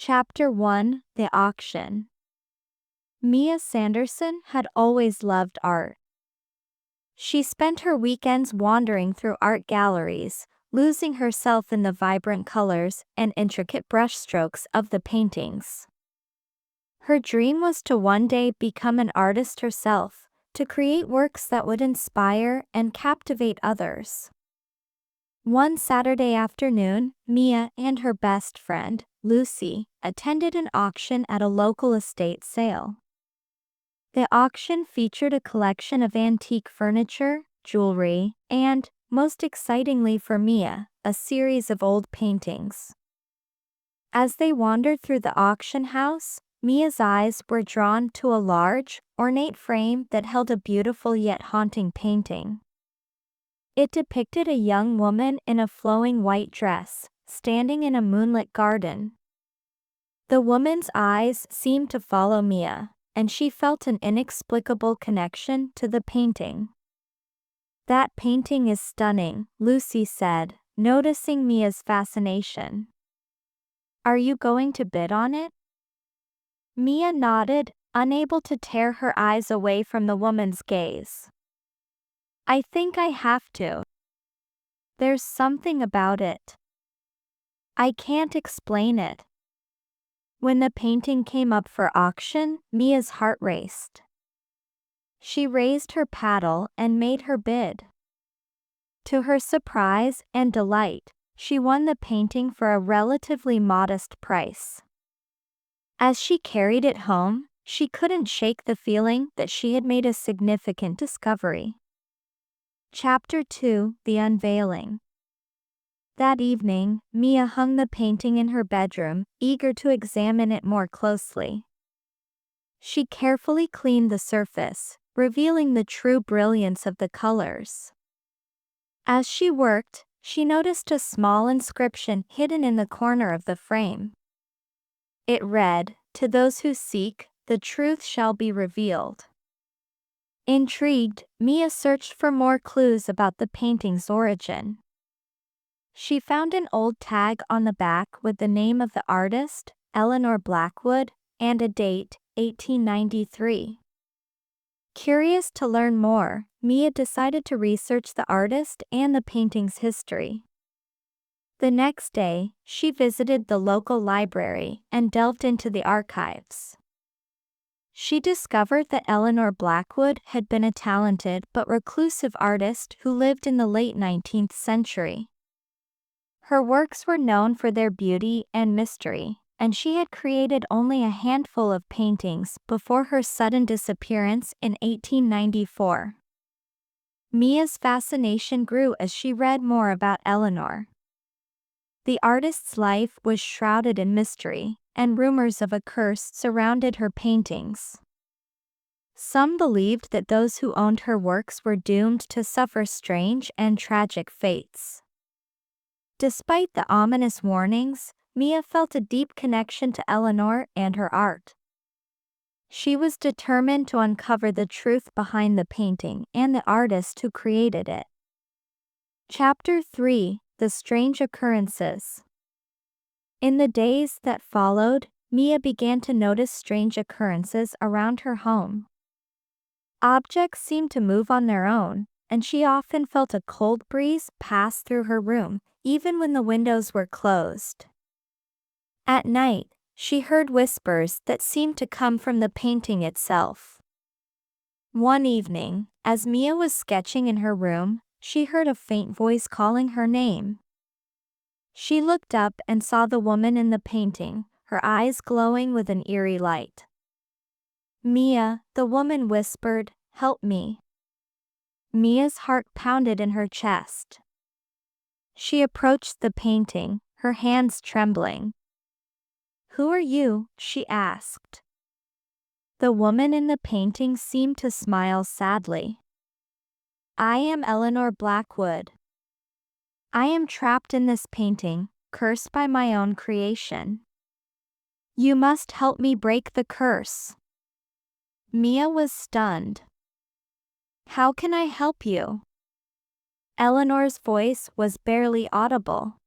Chapter 1: The Auction. Mia Sanderson had always loved art. She spent her weekends wandering through art galleries, losing herself in the vibrant colors and intricate brushstrokes of the paintings. Her dream was to one day become an artist herself, to create works that would inspire and captivate others. One Saturday afternoon, Mia and her best friend, Lucy, attended an auction at a local estate sale. The auction featured a collection of antique furniture, jewelry, and, most excitingly for Mia, a series of old paintings. As they wandered through the auction house, Mia's eyes were drawn to a large, ornate frame that held a beautiful yet haunting painting. It depicted a young woman in a flowing white dress, standing in a moonlit garden. The woman's eyes seemed to follow Mia, and she felt an inexplicable connection to the painting. "That painting is stunning," Lucy said, noticing Mia's fascination. "Are you going to bid on it?" Mia nodded, unable to tear her eyes away from the woman's gaze. "I think I have to. There's something about it. I can't explain it." When the painting came up for auction, Mia's heart raced. She raised her paddle and made her bid. To her surprise and delight, she won the painting for a relatively modest price. As she carried it home, she couldn't shake the feeling that she had made a significant discovery. Chapter 2: The Unveiling. That evening, Mia hung the painting in her bedroom, eager to examine it more closely. She carefully cleaned the surface, revealing the true brilliance of the colors. As she worked, she noticed a small inscription hidden in the corner of the frame. It read, "To those who seek, the truth shall be revealed." Intrigued, Mia searched for more clues about the painting's origin. She found an old tag on the back with the name of the artist, Eleanor Blackwood, and a date, 1893. Curious to learn more, Mia decided to research the artist and the painting's history. The next day, she visited the local library and delved into the archives. She discovered that Eleanor Blackwood had been a talented but reclusive artist who lived in the late 19th century. Her works were known for their beauty and mystery, and she had created only a handful of paintings before her sudden disappearance in 1894. Mia's fascination grew as she read more about Eleanor. The artist's life was shrouded in mystery, and rumors of a curse surrounded her paintings. Some believed that those who owned her works were doomed to suffer strange and tragic fates. Despite the ominous warnings, Mia felt a deep connection to Eleanor and her art. She was determined to uncover the truth behind the painting and the artist who created it. Chapter 3: The Strange Occurrences. In the days that followed, Mia began to notice strange occurrences around her home. Objects seemed to move on their own, and she often felt a cold breeze pass through her room, even when the windows were closed. At night, she heard whispers that seemed to come from the painting itself. One evening, as Mia was sketching in her room, she heard a faint voice calling her name. She looked up and saw the woman in the painting, her eyes glowing with an eerie light. "Mia," the woman whispered, "help me." Mia's heart pounded in her chest. She approached the painting, her hands trembling. "Who are you?" she asked. The woman in the painting seemed to smile sadly. "I am Eleanor Blackwood. I am trapped in this painting, cursed by my own creation. You must help me break the curse." Mia was stunned. "How can I help you?" Eleanor's voice was barely audible.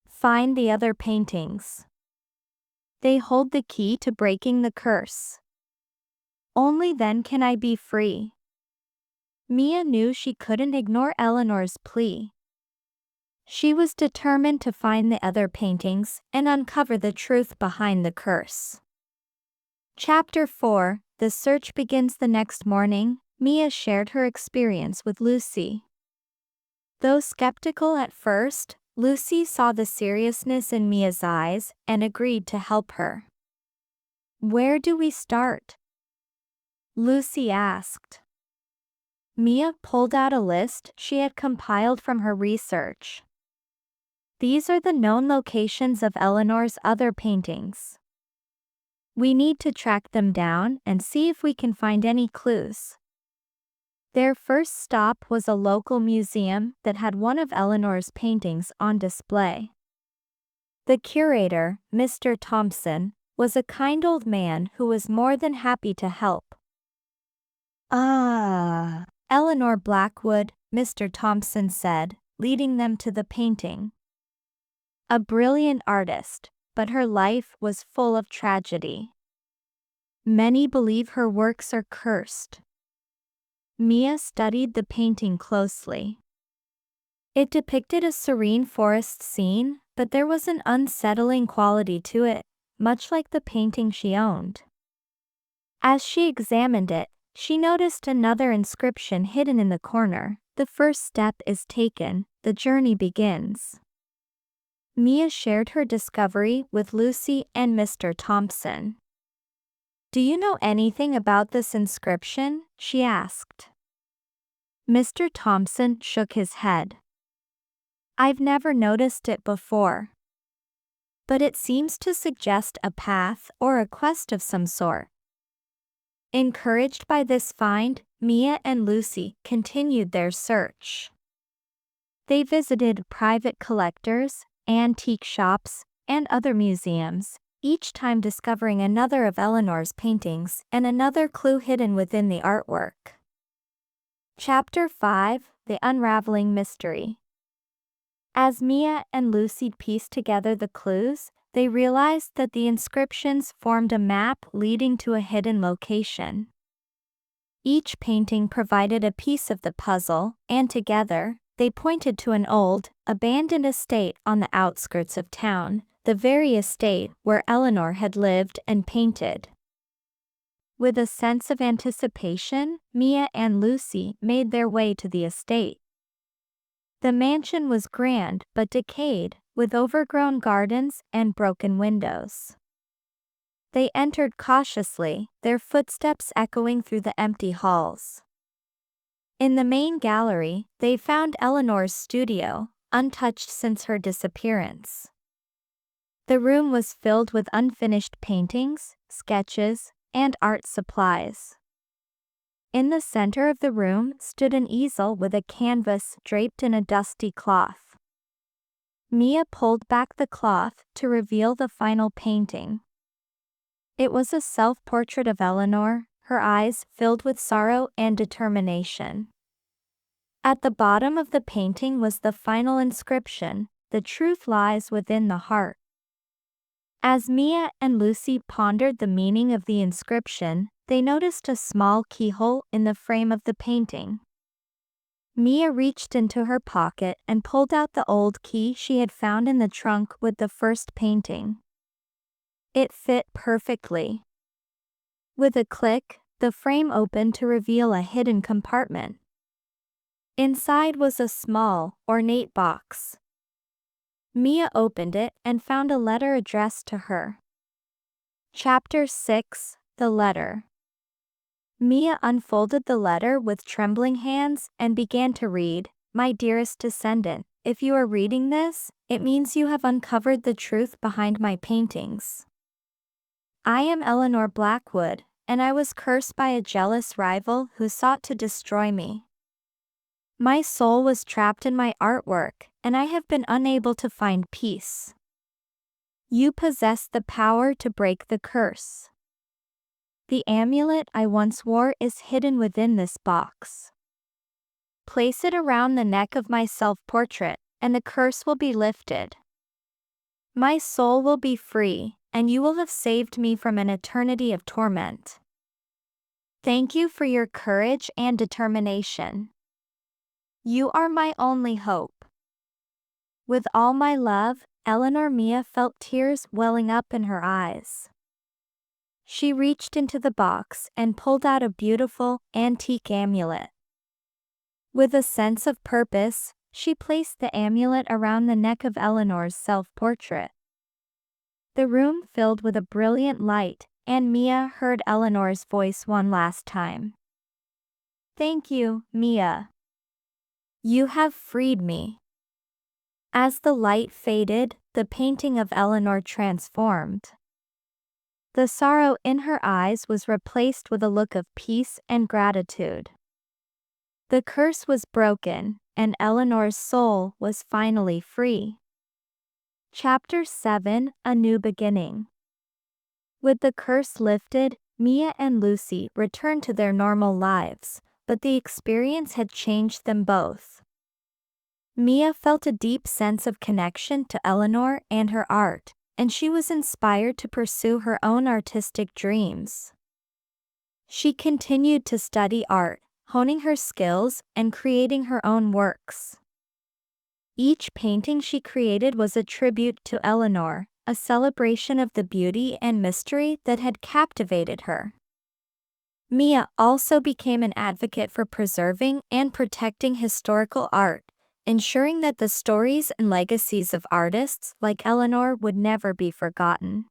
"Find the other paintings. They hold the key to breaking the curse. Only then can I be free. Mia knew she couldn't ignore Eleanor's plea. She was determined to find the other paintings and uncover the truth behind the curse. Chapter 4. The search begins the next morning. Mia shared her experience with Lucy. Though skeptical at first, Lucy saw the seriousness in Mia's eyes and agreed to help her. "Where do we start?" Lucy asked. Mia pulled out a list she had compiled from her research. "These are the known locations of Eleanor's other paintings. We need to track them down and see if we can find any clues." Their first stop was a local museum that had one of Eleanor's paintings on display. The curator, Mr. Thompson, was a kind old man who was more than happy to help. Eleanor Blackwood," Mr. Thompson said, leading them to the painting. "A brilliant artist, but her life was full of tragedy. Many believe her works are cursed." Mia studied the painting closely. It depicted a serene forest scene, but there was an unsettling quality to it, much like the painting she owned. As she examined it, she noticed another inscription hidden in the corner. "The first step is taken, the journey begins." Mia shared her discovery with Lucy and Mr. Thompson. "Do you know anything about this inscription?" she asked. Mr. Thompson shook his head. "I've never noticed it before. But it seems to suggest a path or a quest of some sort." Encouraged by this find, Mia and Lucy continued their search. They visited private collectors, antique shops, and other museums, each time discovering another of Eleanor's paintings and another clue hidden within the artwork. Chapter 5. The Unraveling Mystery. As Mia and Lucy pieced together the clues, they realized that the inscriptions formed a map leading to a hidden location. Each painting provided a piece of the puzzle, and together, they pointed to an old, abandoned estate on the outskirts of town, the very estate where Eleanor had lived and painted. With a sense of anticipation, Mia and Lucy made their way to the estate. The mansion was grand but decayed, with overgrown gardens and broken windows. They entered cautiously, their footsteps echoing through the empty halls. In the main gallery, they found Eleanor's studio, untouched since her disappearance. The room was filled with unfinished paintings, sketches, and art supplies. In the center of the room stood an easel with a canvas draped in a dusty cloth. Mia pulled back the cloth to reveal the final painting. It was a self-portrait of Eleanor, her eyes filled with sorrow and determination. At the bottom of the painting was the final inscription, "The truth lies within the heart." As Mia and Lucy pondered the meaning of the inscription, they noticed a small keyhole in the frame of the painting. Mia reached into her pocket and pulled out the old key she had found in the trunk with the first painting. It fit perfectly. With a click, the frame opened to reveal a hidden compartment. Inside was a small, ornate box. Mia opened it and found a letter addressed to her. Chapter 6. The Letter. Mia unfolded the letter with trembling hands and began to read, "My dearest descendant, if you are reading this, it means you have uncovered the truth behind my paintings. I am Eleanor Blackwood, and I was cursed by a jealous rival who sought to destroy me. My soul was trapped in my artwork, and I have been unable to find peace. You possess the power to break the curse. The amulet I once wore is hidden within this box. Place it around the neck of my self-portrait, and the curse will be lifted. My soul will be free, and you will have saved me from an eternity of torment. Thank you for your courage and determination. You are my only hope. With all my love, Eleanor Mia felt tears welling up in her eyes. She reached into the box and pulled out a beautiful, antique amulet. With a sense of purpose, she placed the amulet around the neck of Eleanor's self-portrait. The room filled with a brilliant light, and Mia heard Eleanor's voice one last time. Thank you, Mia. You have freed me. As the light faded, the painting of Eleanor transformed. The sorrow in her eyes was replaced with a look of peace and gratitude. The curse was broken, and Eleanor's soul was finally free. Chapter 7: A New Beginning. With the curse lifted, Mia and Lucy returned to their normal lives, but the experience had changed them both. Mia felt a deep sense of connection to Eleanor and her art, and she was inspired to pursue her own artistic dreams. She continued to study art, honing her skills and creating her own works. Each painting she created was a tribute to Eleanor, a celebration of the beauty and mystery that had captivated her. Mia also became an advocate for preserving and protecting historical art, ensuring that the stories and legacies of artists like Eleanor would never be forgotten.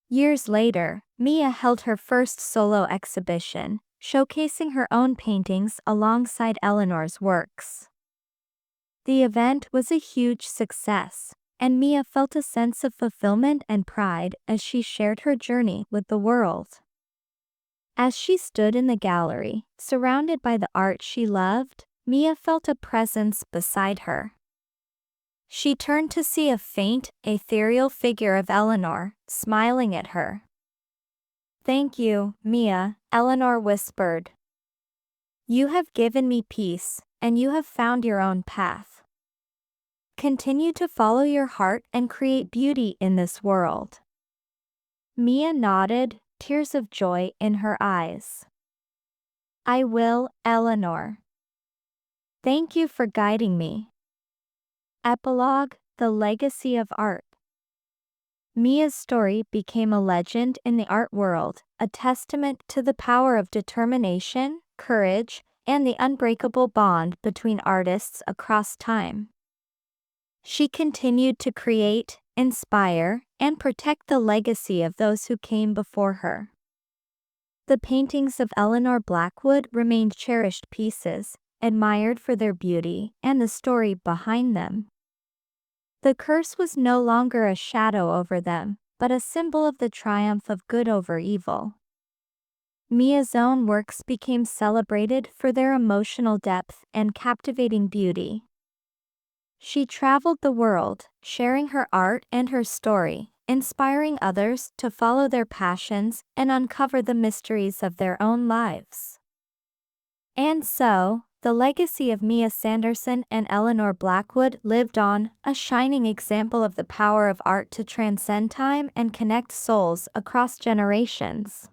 Years later, Mia held her first solo exhibition, showcasing her own paintings alongside Eleanor's works. The event was a huge success, and Mia felt a sense of fulfillment and pride as she shared her journey with the world. As she stood in the gallery, surrounded by the art she loved, Mia felt a presence beside her. She turned to see a faint, ethereal figure of Eleanor, smiling at her. "Thank you, Mia," Eleanor whispered. "You have given me peace, and you have found your own path. Continue to follow your heart and create beauty in this world." Mia nodded, tears of joy in her eyes. "I will, Eleanor. Thank you for guiding me." Epilogue: The Legacy of Art. Mia's story became a legend in the art world, a testament to the power of determination, courage, and the unbreakable bond between artists across time. She continued to create, inspire, and protect the legacy of those who came before her. The paintings of Eleanor Blackwood remained cherished pieces, admired for their beauty and the story behind them. The curse was no longer a shadow over them, but a symbol of the triumph of good over evil. Mia's own works became celebrated for their emotional depth and captivating beauty. She traveled the world, sharing her art and her story, inspiring others to follow their passions and uncover the mysteries of their own lives. And so, the legacy of Mia Sanderson and Eleanor Blackwood lived on, a shining example of the power of art to transcend time and connect souls across generations.